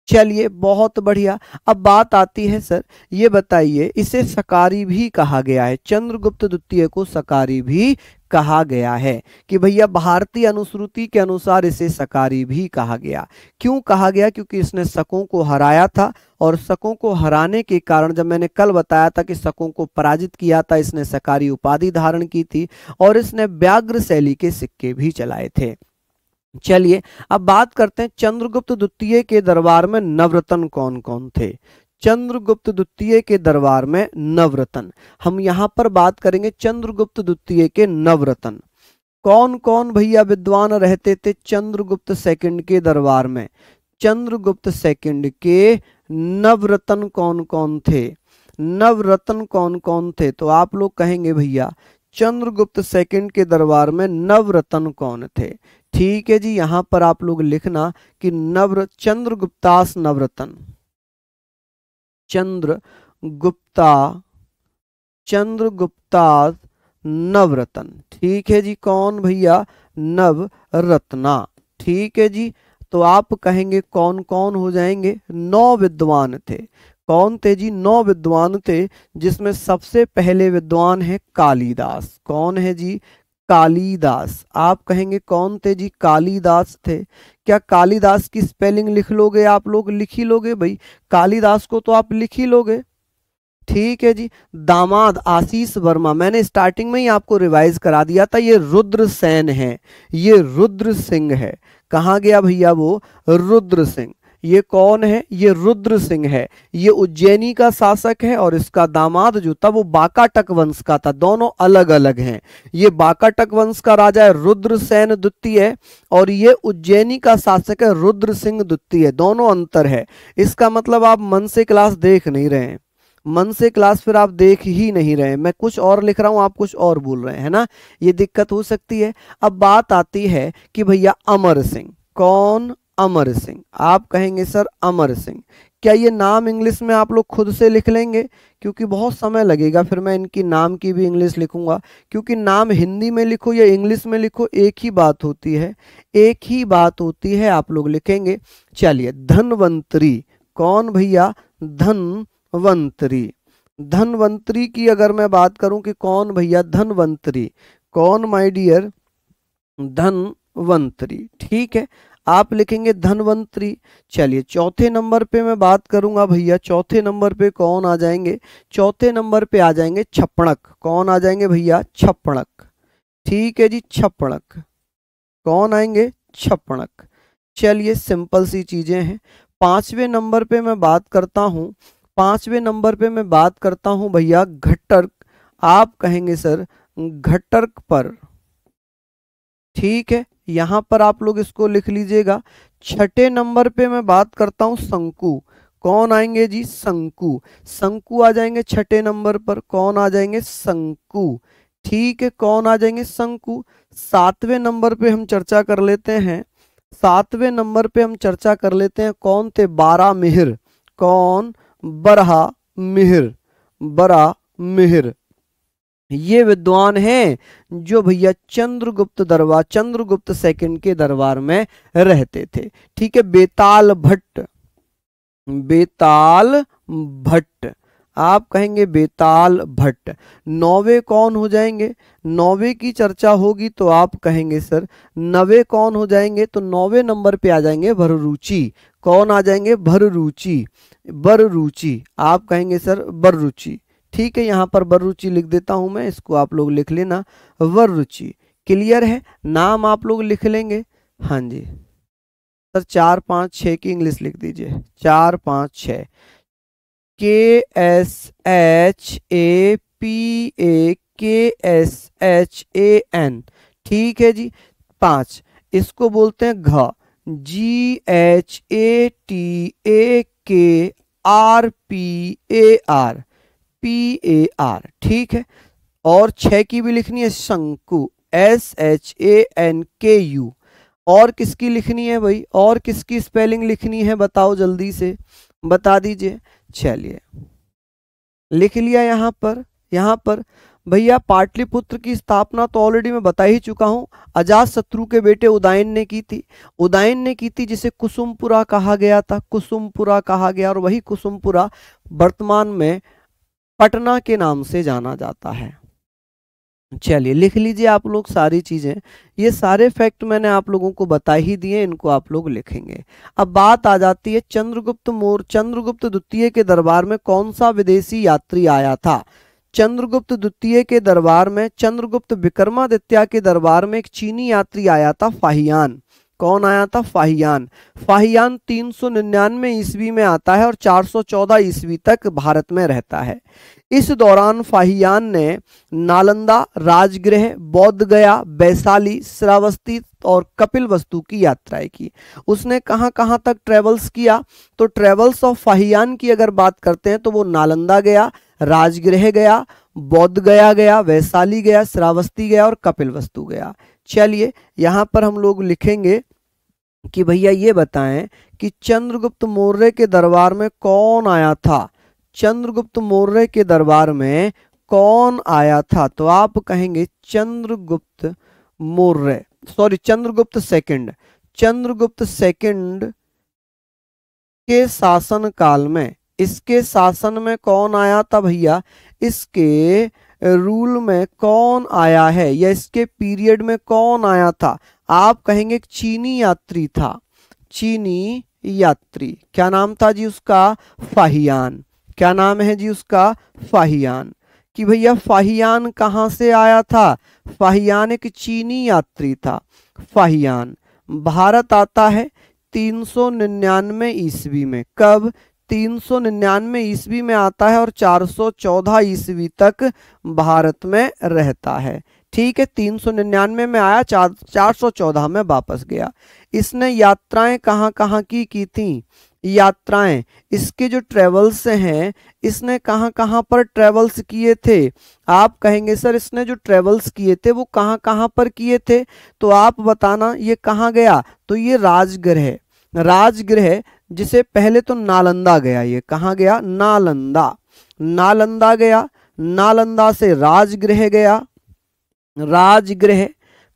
चलिए बहुत बढ़िया। अब बात आती है सर, ये बताइए इसे सकारी भी कहा गया है, चंद्रगुप्त द्वितीय को सकारी भी कहा गया है कि भैया भारतीय अनुश्रुति के अनुसार इसे सकारी भी कहा गया। क्यों कहा गया, क्योंकि इसने शकों को हराया था, और शकों को हराने के कारण, जब मैंने कल बताया था कि शकों को पराजित किया था, इसने सकारी उपाधि धारण की थी, और इसने व्याघ्र शैली के सिक्के भी चलाए थे। चलिए अब बात करते हैं चंद्रगुप्त द्वितीय के दरबार में नवरत्न कौन कौन थे। चंद्रगुप्त द्वितीय के दरबार में नवरत्न, हम यहां पर बात करेंगे चंद्रगुप्त द्वितीय के नवरत्न। कौन कौन भैया विद्वान रहते थे चंद्रगुप्त सेकंड के दरबार में, चंद्रगुप्त सेकंड के नवरत्न कौन कौन थे, नवरत्न कौन कौन थे, तो आप लोग कहेंगे भैया चंद्रगुप्त सेकंड के दरबार में नवरत्न कौन थे। ठीक है जी, यहां पर आप लोग लिखना कि चंद्रगुप्तास नवरत्न। ठीक है जी, कौन भैया, नवरत्ना। ठीक है जी, तो आप कहेंगे कौन कौन हो जाएंगे, 9 विद्वान थे। कौन थे जी? 9 विद्वान थे, जिसमें सबसे पहले विद्वान है कालिदास। कौन है जी? कालिदास। आप कहेंगे कौन थे जी? कालिदास थे। क्या कालिदास की स्पेलिंग लिख लोगे आप लोग? लिख ही लोगे भाई, कालिदास को तो आप लिख ही लोगे। ठीक है जी। दामाद आशीष वर्मा, मैंने स्टार्टिंग में ही आपको रिवाइज करा दिया था, ये रुद्र सेन है, ये रुद्र सिंह है। कहाँ गया भैया वो? रुद्र सिंह। ये कौन है? ये रुद्र सिंह है। ये उज्जैनी का शासक है, और इसका दामाद जो था वो बाकाटक वंश का था। दोनों अलग अलग हैं। ये बाकाटक वंश का राजा है रुद्रसेन द्वितीय, और ये उज्जैनी का शासक है रुद्र सिंह द्वितीय। दोनों अंतर है। इसका मतलब आप मन से क्लास देख नहीं रहे हैं, मन से क्लास फिर आप देख ही नहीं रहे। मैं कुछ और लिख रहा हूं, आप कुछ और बोल रहे हैं, है ना, ये दिक्कत हो सकती है। अब बात आती है कि भैया अमर सिंह। कौन? अमर सिंह। आप कहेंगे सर अमर सिंह, क्या ये नाम इंग्लिश में आप लोग खुद से लिख लेंगे? क्योंकि बहुत समय लगेगा, फिर मैं इनकी नाम की भी इंग्लिश लिखूंगा। क्योंकि नाम हिंदी में लिखो या इंग्लिश में लिखो, एक ही बात होती है, एक ही बात होती है, आप लोग लिखेंगे। चलिए, धनवंतरी। कौन भैया? धनवंतरी। धनवंतरी की अगर मैं बात करूं कि कौन भैया? धनवंतरी। कौन माय डियर? धनवंतरी। ठीक है, आप लिखेंगे धनवंतरी। चलिए, चौथे नंबर पे मैं बात करूंगा भैया, चौथे नंबर पे कौन आ जाएंगे? चौथे नंबर पे आ जाएंगे छप्पड़क। कौन आ जाएंगे भैया? छप्पड़क। ठीक है जी, छप्पड़क। कौन आएंगे? छप्पड़क। चलिए, सिंपल सी चीजें हैं। पांचवें नंबर पे मैं बात करता हूं, पांचवें नंबर पे मैं बात करता हूं भैया घटर्क। आप कहेंगे सर घटर्क पर। ठीक है, यहां पर आप लोग इसको लिख लीजिएगा। छठे नंबर पे मैं बात करता हूं शंकु। कौन आएंगे जी? शंकु। शंकु आ जाएंगे छठे नंबर पर। कौन आ जाएंगे? शंकु। ठीक है, कौन आ जाएंगे? शंकु। सातवें नंबर पे हम चर्चा कर लेते हैं, सातवें नंबर पे हम चर्चा कर लेते हैं, कौन थे? बारामिहिर। कौन? बरहा मिहिर। बरा मिहिर। ये विद्वान हैं जो भैया चंद्रगुप्त दरबार, चंद्रगुप्त सेकंड के दरबार में रहते थे। ठीक है, बेताल भट्ट। बेताल भट्ट। आप कहेंगे बेताल भट्ट। नौवे कौन हो जाएंगे? नौवे की चर्चा होगी तो आप कहेंगे सर नवे कौन हो जाएंगे? तो नौवे नंबर पे आ जाएंगे भररुचि। कौन आ जाएंगे? भररुचि। बररुचि। आप कहेंगे सर बररुचि। ठीक है, यहाँ पर बररुचि लिख देता हूं मैं, इसको आप लोग लिख लेना वररुचि। क्लियर है? नाम आप लोग लिख लेंगे। हाँ जी सर, 4 5 6 की इंग्लिश लिख दीजिए। 4 5 6। KSHAPAKSHAN। ठीक है जी। 5, इसको बोलते हैं घ। GHATAKRPAR। PAR। ठीक है, और 6 की भी लिखनी है शंकु। SHANKU। और किसकी लिखनी है भाई? और किसकी स्पेलिंग लिखनी है? बताओ जल्दी से, बता दीजिए। चलिए, लिख लिया यहाँ पर। यहाँ पर भैया पाटलिपुत्र की स्थापना तो ऑलरेडी मैं बता ही चुका हूँ, अजात शत्रु के बेटे उदयन ने की थी। उदयन ने की थी, जिसे कुसुमपुरा कहा गया था, कुसुमपुरा कहा गया, और वही कुसुमपुरा वर्तमान में पटना के नाम से जाना जाता है। चलिए, लिख लीजिए आप लोग सारी चीजें। ये सारे फैक्ट मैंने आप लोगों को बता ही दिए, इनको आप लोग लिखेंगे। अब बात आ जाती है चंद्रगुप्त द्वितीय के दरबार में कौन सा विदेशी यात्री आया था? चंद्रगुप्त द्वितीय के दरबार में, चंद्रगुप्त विक्रमादित्य के दरबार में एक चीनी यात्री आया था, फाहियान। कौन आया था? फाहियान। फाहियान 399 ईस्वी में आता है और 414 ईस्वी तक भारत में रहता है। इस दौरान फाहियान ने नालंदा, राजगृह, बोध गया, वैशाली, श्रावस्ती और कपिलवस्तु की यात्राएं की। उसने कहां कहां तक ट्रेवल्स किया? तो ट्रेवल्स ऑफ फाहियान की अगर बात करते हैं तो वो नालंदा गया, राजगृह गया, बोध गया गया, वैशाली गया, श्रावस्ती गया और कपिलवस्तु गया। चलिए, यहां पर हम लोग लिखेंगे कि भैया ये बताएं कि चंद्रगुप्त मौर्य के दरबार में कौन आया था? चंद्रगुप्त मौर्य के दरबार में कौन आया था? तो आप कहेंगे Chandragupta Maurya, sorry Chandragupta second. Chandragupta second के शासन काल में, इसके शासन में कौन आया था भैया, इसके रूल में कौन आया है या इसके पीरियड में कौन आया था? आप कहेंगे चीनी यात्री था, चीनी यात्री। क्या नाम था जी उसका? फाहियान। क्या नाम है जी उसका? फाहियान। कि भैया फाहियान कहाँ से आया था? फाहियान एक चीनी यात्री था। फाहियान भारत आता है 399 ईस्वी में। कब? 399 ईस्वी में आता है और 414 ईस्वी तक भारत में रहता है। ठीक है, 399 में आया, 414 में वापस गया। इसने यात्राएं कहाँ कहाँ की थी? यात्राएं, इसके जो ट्रेवल्स हैं, इसने कहाँ कहाँ पर ट्रेवल्स किए थे? आप कहेंगे सर इसने जो ट्रेवल्स किए थे वो कहाँ कहाँ पर किए थे? तो आप बताना ये कहाँ गया? तो ये राजगृह, राजगृह जिसे पहले तो नालंदा गया। ये कहाँ गया? नालंदा। नालंदा गया, नालंदा से राजगृह गया। राजगृह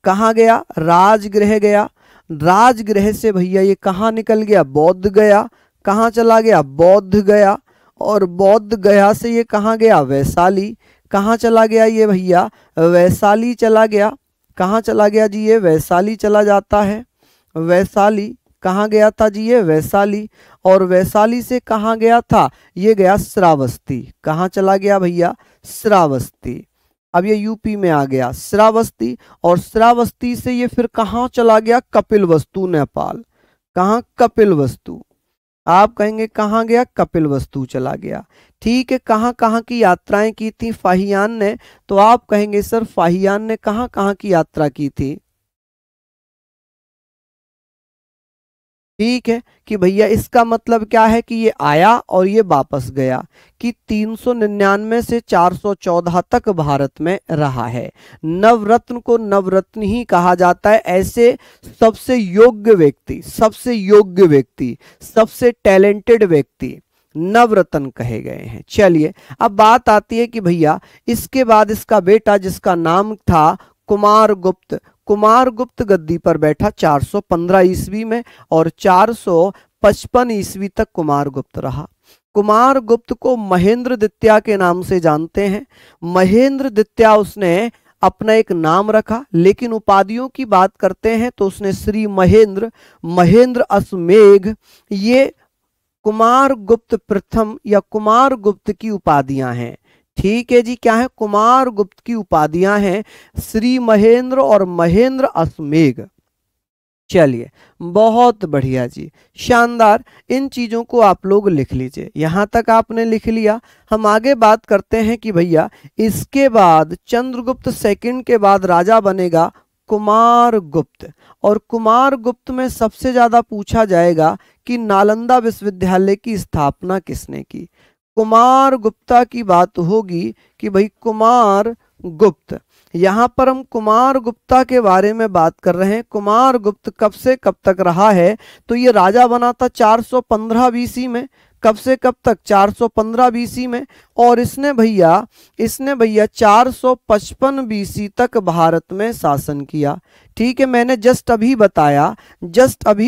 कहाँ गया? राजगृह गया। राजगृह से भैया ये कहाँ निकल गया? बौद्ध गया। कहाँ चला गया? बौद्ध गया। और बौद्ध गया से ये कहाँ गया? वैशाली। कहाँ चला गया ये भैया? वैशाली चला गया। कहाँ चला गया जी? ये वैशाली चला जाता है। वैशाली कहाँ गया था जी? ये वैशाली। और वैशाली से कहाँ गया था? ये गया श्रावस्ती। कहाँ चला गया भैया? श्रावस्ती। अब ये यूपी में आ गया श्रावस्ती। और श्रावस्ती से ये फिर कहाँ चला गया? कपिलवस्तु, नेपाल। कहाँ? कपिलवस्तु। आप कहेंगे कहाँ गया? कपिलवस्तु चला गया। ठीक है, कहाँ कहाँ की यात्राएं की थी फाहियान ने? तो आप कहेंगे सर फाहियान ने कहाँ कहाँ की यात्रा की थी? ठीक है, कि भैया इसका मतलब क्या है कि ये आया और ये वापस गया, कि 399 से 414 तक भारत में रहा है। नवरत्न को नवरत्न ही कहा जाता है। ऐसे सबसे योग्य व्यक्ति, सबसे योग्य व्यक्ति, सबसे टैलेंटेड व्यक्ति नवरत्न कहे गए हैं। चलिए अब बात आती है कि भैया इसके बाद इसका बेटा जिसका नाम था कुमारगुप्त, कुमारगुप्त गद्दी पर बैठा 415 ईस्वी में और 455 ईस्वी तक कुमारगुप्त रहा। कुमारगुप्त को महेंद्र द्वितीय के नाम से जानते हैं। महेंद्र द्वितीय उसने अपना एक नाम रखा, लेकिन उपाधियों की बात करते हैं तो उसने श्री महेंद्र, महेंद्र अश्वमेघ, ये कुमारगुप्त प्रथम या कुमारगुप्त की उपाधियां हैं। ठीक है जी, क्या है? कुमारगुप्त की उपाधियां हैं श्री महेंद्र और महेंद्र अश्वमेघ। चलिए बहुत बढ़िया जी, शानदार। इन चीजों को आप लोग लिख लीजिए। यहां तक आपने लिख लिया। हम आगे बात करते हैं कि भैया इसके बाद चंद्रगुप्त सेकंड के बाद राजा बनेगा कुमारगुप्त। और कुमारगुप्त में सबसे ज्यादा पूछा जाएगा कि नालंदा विश्वविद्यालय की स्थापना किसने की। कुमार गुप्ता की बात होगी कि भाई कुमार गुप्त, यहां पर हम कुमार गुप्ता के बारे में बात कर रहे हैं। कुमार गुप्त कब से कब तक रहा है? तो ये राजा बना था 415 बीसी में। कब से कब तक? 415 बीसी में। और इसने भैया 455 बीसी तक भारत में शासन किया। ठीक है, मैंने जस्ट अभी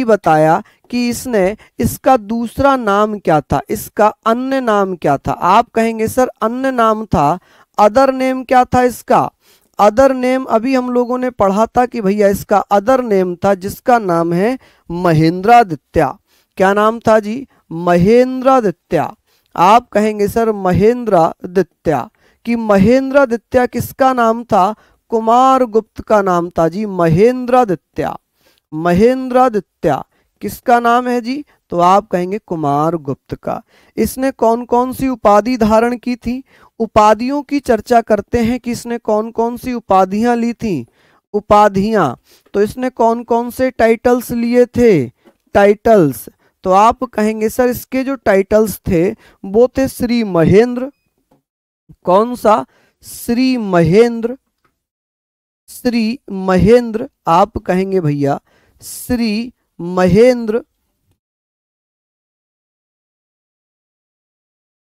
बताया कि इसने, इसका दूसरा नाम क्या था, इसका अन्य नाम क्या था? आप कहेंगे सर अन्य नाम था, अदर नेम क्या था इसका? अदर नेम अभी हम लोगों ने पढ़ा था कि भैया इसका अदर नेम था जिसका नाम है महेंद्रादित्य। क्या नाम था जी? महेंद्रादित्य। आप कहेंगे सर महेंद्रादित्य, कि महेंद्रादित्य किसका नाम था? कुमारगुप्त का नाम था जी, महेंद्रादित्य। महेंद्रादित्य किसका नाम है जी? तो आप कहेंगे कुमारगुप्त का। इसने कौन कौन सी उपाधि धारण की थी? उपाधियों की चर्चा करते हैं कि इसने कौन कौन सी उपाधियां ली थी। उपाधियां, तो इसने कौन कौन से टाइटल्स लिए थे? टाइटल्स, तो आप कहेंगे सर इसके जो टाइटल्स थे वो थे श्री महेंद्र। कौन सा? श्री महेंद्र। श्री महेंद्र, आप कहेंगे भैया श्री महेंद्र।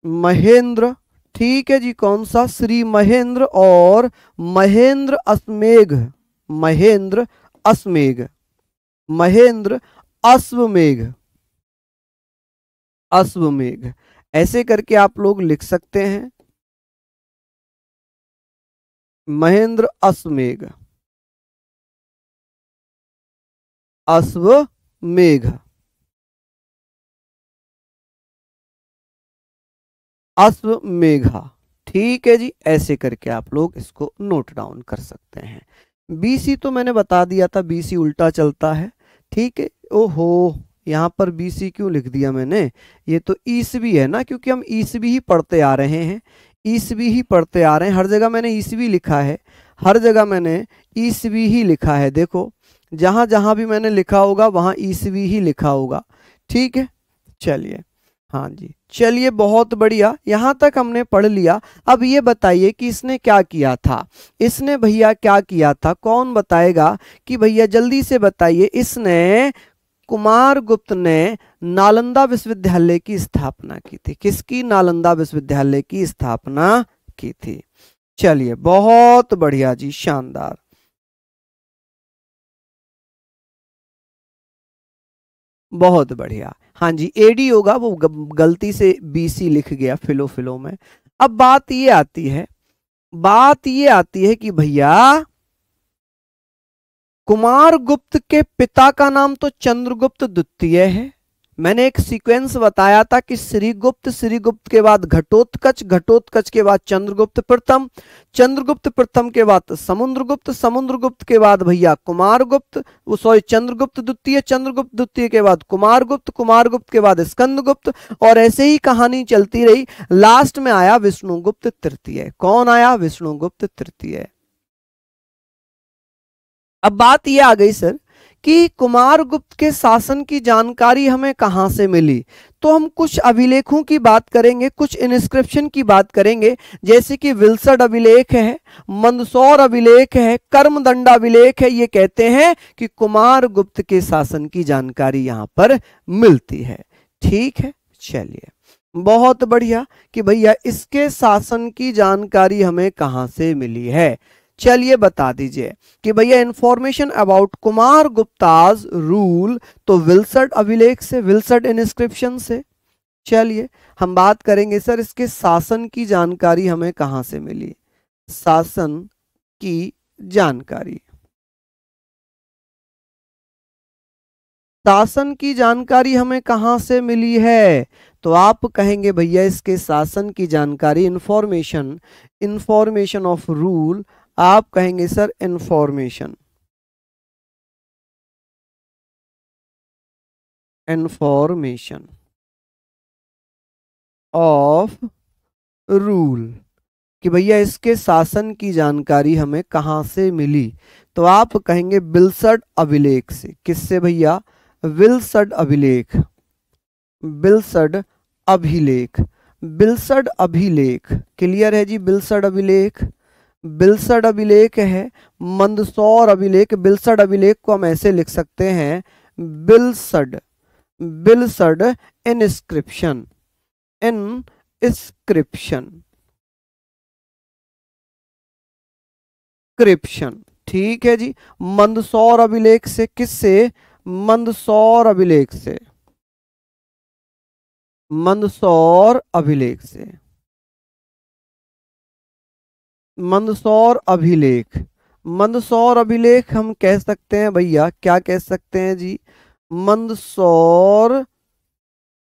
महेंद्र, ठीक है जी, कौन सा? श्री महेंद्र। और महेंद्र अश्वमेघ, महेंद्र अश्वमेघ, महेंद्र अश्वमेघ, अश्वमेघ। ऐसे करके आप लोग लिख सकते हैं। महेंद्र अश्वमेघ, अश्वमेघ, अश्वमेघा। ठीक है जी, ऐसे करके आप लोग इसको नोट डाउन कर सकते हैं। बीसी तो मैंने बता दिया था, बीसी उल्टा चलता है। ठीक है, ओहो यहाँ पर बीसी क्यों लिख दिया मैंने, ये तो ईसवी है ना, क्योंकि हम ईसवी ही पढ़ते आ रहे हैं, ईसवी ही पढ़ते आ रहे हैं। हर जगह मैंने ईसवी लिखा है, हर जगह मैंने ईसवी ही लिखा है। देखो जहां जहां भी मैंने लिखा होगा वहां ईसवी ही लिखा होगा। ठीक है, चलिए, हाँ जी, चलिए बहुत बढ़िया, यहां तक हमने पढ़ लिया। अब ये बताइए कि इसने क्या किया था, इसने भैया क्या किया था, कौन बताएगा कि भैया जल्दी से बताइए। इसने, कुमारगुप्त ने नालंदा विश्वविद्यालय की स्थापना की थी। किसकी? नालंदा विश्वविद्यालय की स्थापना की थी। चलिए बहुत बढ़िया जी, शानदार, बहुत बढ़िया। हाँ जी, एडी होगा, वो गलती से बीसी लिख गया फिलो फिलो में। अब बात ये आती है, बात ये आती है कि भैया कुमारगुप्त के पिता का नाम तो चंद्रगुप्त द्वितीय है। मैंने एक सीक्वेंस बताया था कि श्रीगुप्त, श्रीगुप्त के बाद घटोत्कच, घटोत्कच के बाद चंद्रगुप्त प्रथम, चंद्रगुप्त प्रथम के बाद समुद्रगुप्त, समुद्रगुप्त के बाद भैया कुमारगुप्त, वो सॉरी चंद्रगुप्त द्वितीय, चंद्रगुप्त द्वितीय के बाद कुमारगुप्त, कुमारगुप्त के बाद स्कंदगुप्त, और ऐसे ही कहानी चलती रही। लास्ट में आया विष्णुगुप्त तृतीय। कौन आया? विष्णुगुप्त तृतीय। अब बात यह आ गई सर कि कुमारगुप्त के शासन की जानकारी हमें कहां से मिली। तो हम कुछ अभिलेखों की बात करेंगे, कुछ इनस्क्रिप्शन की बात करेंगे, जैसे कि विल्सड अभिलेख है, मंदसौर अभिलेख है, कर्मदंड अभिलेख है। ये कहते हैं कि कुमारगुप्त के शासन की जानकारी यहां पर मिलती है। ठीक है, चलिए बहुत बढ़िया कि भैया इसके शासन की जानकारी हमें कहां से मिली है। चलिए बता दीजिए कि भैया information about Kumar Gupta's rule, तो विल्सड अभिलेख से, विल्सड इनस्क्रिप्शन से। चलिए हम बात करेंगे सर इसके शासन की जानकारी हमें कहां से मिली। शासन की जानकारी, शासन की जानकारी हमें कहां से मिली है, तो आप कहेंगे भैया इसके शासन की जानकारी, इंफॉर्मेशन, इंफॉर्मेशन ऑफ रूल, आप कहेंगे sir information, information of rule, कि भैया इसके शासन की जानकारी हमें कहां से मिली, तो आप कहेंगे विल्सड अभिलेख से। किससे भैया? विल्सड अभिलेख, विल्सड अभिलेख, विल्सड अभिलेख। क्लियर है जी? विल्सड अभिलेख, विल्सड अभिलेख है, मंदसौर अभिलेख। विल्सड अभिलेख को हम ऐसे लिख सकते हैं, विल्सड, विल्सड इनस्क्रिप्शन, इनस्क्रिप्शन, क्रिप्शन। ठीक है जी, मंदसौर अभिलेख से। किससे? मंदसौर अभिलेख से, मंदसौर अभिलेख से, मंदसौर अभिलेख। मंदसौर अभिलेख हम कह सकते हैं भैया, क्या कह सकते हैं जी? मंदसौर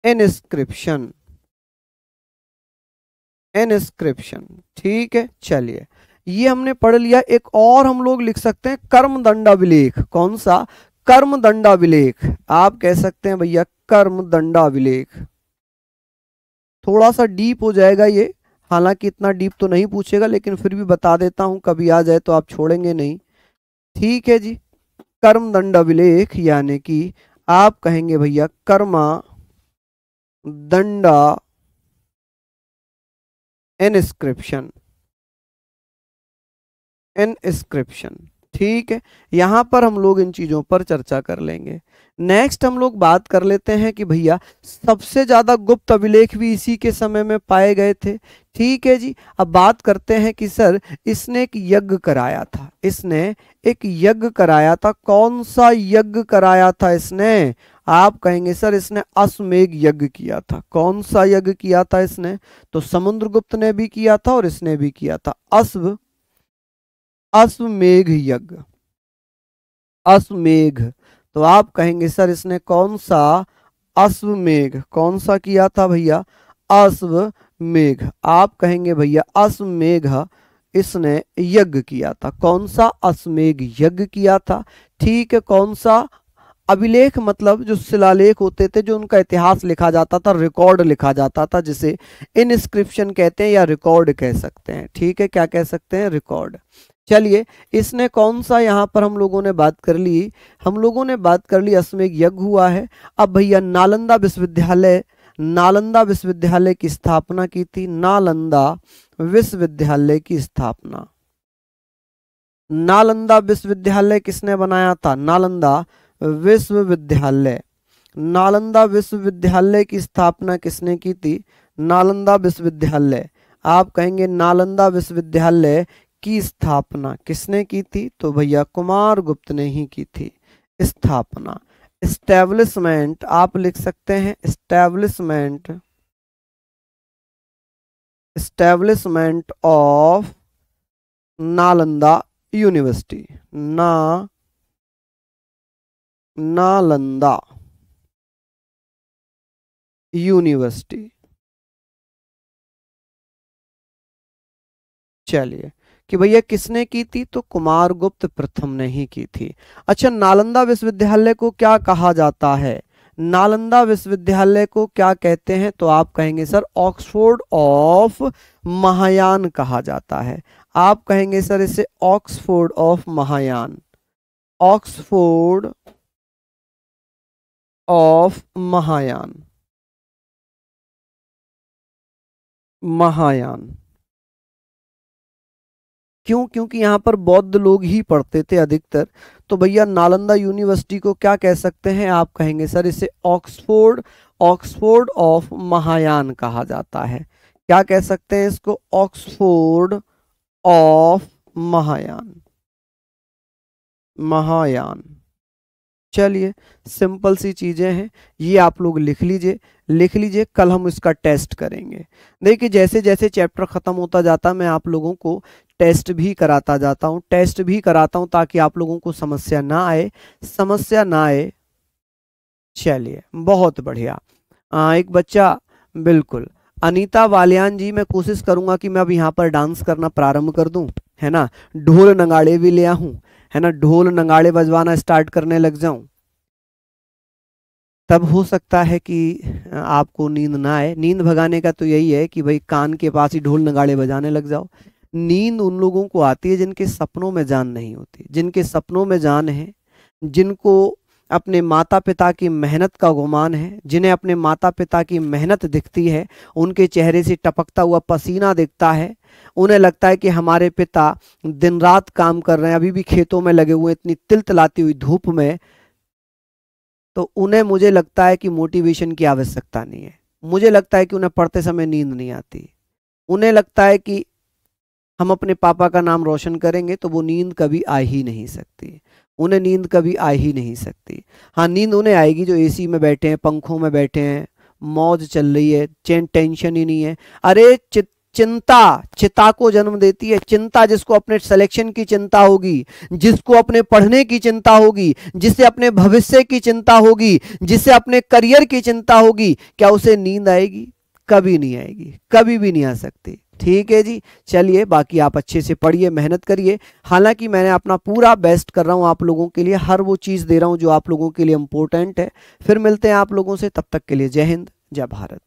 इनस्क्रिप्शन, इनस्क्रिप्शन। ठीक है, चलिए ये हमने पढ़ लिया। एक और हम लोग लिख सकते हैं कर्मदंड अभिलेख। कौन सा? कर्मदंड अभिलेख। आप कह सकते हैं भैया कर्मदंड अभिलेख। थोड़ा सा डीप हो जाएगा ये, हालांकि इतना डीप तो नहीं पूछेगा, लेकिन फिर भी बता देता हूं, कभी आ जाए तो आप छोड़ेंगे नहीं। ठीक है जी, कर्मदंड अभिलेख यानी कि आप कहेंगे भैया कर्मा दंडा इनस्क्रिप्शन, इनस्क्रिप्शन। ठीक है, यहां पर हम लोग इन चीजों पर चर्चा कर लेंगे। नेक्स्ट हम लोग बात कर लेते हैं कि भैया सबसे ज्यादा गुप्त अभिलेख भी इसी के समय में पाए गए थे। ठीक है जी, अब बात करते हैं कि सर इसने एक यज्ञ कराया था, इसने एक यज्ञ कराया था। कौन सा यज्ञ कराया था इसने? आप कहेंगे सर इसने अश्वमेध यज्ञ किया था। कौन सा यज्ञ किया था इसने? तो समुद्रगुप्त ने भी किया था और इसने भी किया था। अश्वमेध यज्ञ, अश्वमेध। तो आप कहेंगे सर इसने कौन सा अश्वमेध, कौन सा किया था भैया? अश्वमेध। आप कहेंगे भैया अश्वमेध इसने यज्ञ किया था। कौन सा? अश्वमेध यज्ञ किया था। ठीक है, कौन सा? अभिलेख मतलब जो शिलालेख होते थे, जो उनका इतिहास लिखा जाता था, रिकॉर्ड लिखा जाता था, जिसे इनस्क्रिप्शन कहते हैं या रिकॉर्ड कह सकते हैं। ठीक है, क्या कह सकते हैं? रिकॉर्ड। चलिए, इसने कौन सा, यहां पर हम लोगों ने बात कर ली, हम लोगों ने बात कर ली अश्वमेध यज्ञ हुआ है। अब भैया नालंदा विश्वविद्यालय, नालंदा विश्वविद्यालय की स्थापना की थी। नालंदा विश्वविद्यालय की स्थापना, नालंदा विश्वविद्यालय किसने बनाया था? नालंदा विश्वविद्यालय, नालंदा विश्वविद्यालय की स्थापना किसने की थी? नालंदा विश्वविद्यालय। आप कहेंगे नालंदा विश्वविद्यालय की स्थापना किसने की थी? तो भैया कुमार गुप्त ने ही की थी स्थापना। एस्टेब्लिशमेंट आप लिख सकते हैं, establishment, establishment of Nalanda university, Nalanda university. चलिए, कि भैया किसने की थी? तो कुमारगुप्त प्रथम ने ही की थी। अच्छा, नालंदा विश्वविद्यालय को क्या कहा जाता है? नालंदा विश्वविद्यालय को क्या कहते हैं? तो आप कहेंगे सर ऑक्सफोर्ड ऑफ महायान कहा जाता है। आप कहेंगे सर इसे Oxford of Mahayana, Oxford of Mahayana, Mahayana. क्यों? क्योंकि यहाँ पर बौद्ध लोग ही पढ़ते थे अधिकतर। तो भैया नालंदा यूनिवर्सिटी को क्या कह सकते हैं? आप कहेंगे सर इसे ऑक्सफोर्ड, ऑक्सफोर्ड ऑफ महायान कहा जाता है। क्या कह सकते हैं इसको? Oxford of Mahayana, Mahayana. चलिए, सिंपल सी चीजें हैं, ये आप लोग लिख लीजिए, लिख लीजिए। कल हम इसका टेस्ट करेंगे। देखिए, जैसे जैसे चैप्टर खत्म होता जाता मैं आप लोगों को टेस्ट भी कराता जाता हूँ, टेस्ट भी कराता हूँ ताकि आप लोगों को समस्या ना आए, समस्या ना आए। चलिए, बहुत बढ़िया। एक बच्चा, बिल्कुल, अनीता वालियान जी, मैं कोशिश करूंगा कि मैं अब यहाँ पर डांस करना प्रारंभ कर दूं, है ना। ढोल नगाड़े भी ले आऊं, है ना, ढोल नगाड़े बजवाना स्टार्ट करने लग जाऊं, तब हो सकता है कि आपको नींद ना आए। नींद भगाने का तो यही है कि भाई कान के पास ही ढोल नगाड़े बजाने लग जाओ। नींद उन लोगों को आती है जिनके सपनों में जान नहीं होती, जिनके सपनों में जान है, जिनको अपने माता पिता की मेहनत का गुमान है, जिन्हें अपने माता पिता की मेहनत दिखती है, उनके चेहरे से टपकता हुआ पसीना दिखता है, उन्हें लगता है कि हमारे पिता दिन रात काम कर रहे हैं, अभी भी खेतों में लगे हुए इतनी तिलतिलाती हुई धूप में, तो उन्हें, मुझे लगता है कि मोटिवेशन की आवश्यकता नहीं है। मुझे लगता है कि उन्हें पढ़ते समय नींद नहीं आती। उन्हें लगता है कि हम अपने पापा का नाम रोशन करेंगे, तो वो नींद कभी आ ही नहीं सकती, उन्हें नींद कभी आ ही नहीं सकती। हाँ, नींद उन्हें आएगी जो एसी में बैठे हैं, पंखों में बैठे हैं, मौज चल रही है, टेंशन ही नहीं है। अरे चिंता चिता को जन्म देती है। चिंता, जिसको अपने सिलेक्शन की चिंता होगी, जिसको अपने पढ़ने की चिंता होगी, जिसे अपने भविष्य की चिंता होगी, जिसे अपने करियर की चिंता होगी, क्या उसे नींद आएगी? कभी नहीं आएगी, कभी भी नहीं आ सकती। ठीक है जी, चलिए, बाकी आप अच्छे से पढ़िए, मेहनत करिए। हालांकि मैंने अपना पूरा बेस्ट कर रहा हूं आप लोगों के लिए, हर वो चीज़ दे रहा हूं जो आप लोगों के लिए इंपॉर्टेंट है। फिर मिलते हैं आप लोगों से, तब तक के लिए जय हिंद, जय भारत।